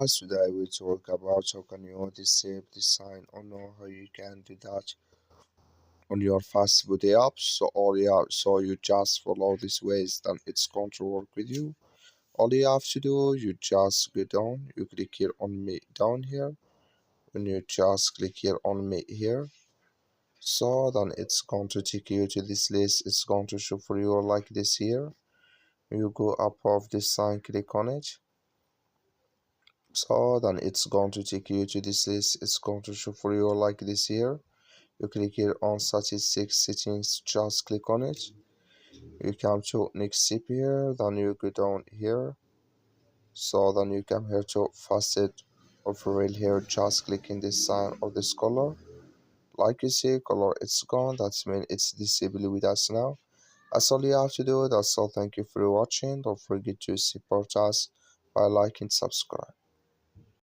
Today we talk about how can you disable the sign or know how you can do that on your fast body apps. So you just follow these ways, then it's going to work with you. All you have to do, you just go down, you click here on me down here. When you just click here on me here, so then it's going to take you to this list. It's going to show for you like this here. You go above this sign, click on it. So then it's going to take you to this list. It's going to show for you like this here. You click here on statistics settings, just click on it. You come to next step here, then you go down here. So then you come here to facet overall here, just clicking this sign or this color. Like you see, color it's gone. That's mean it's disabled with us now. That's all you have to do. That's all. Thank you for watching. Don't forget to support us by liking, subscribe.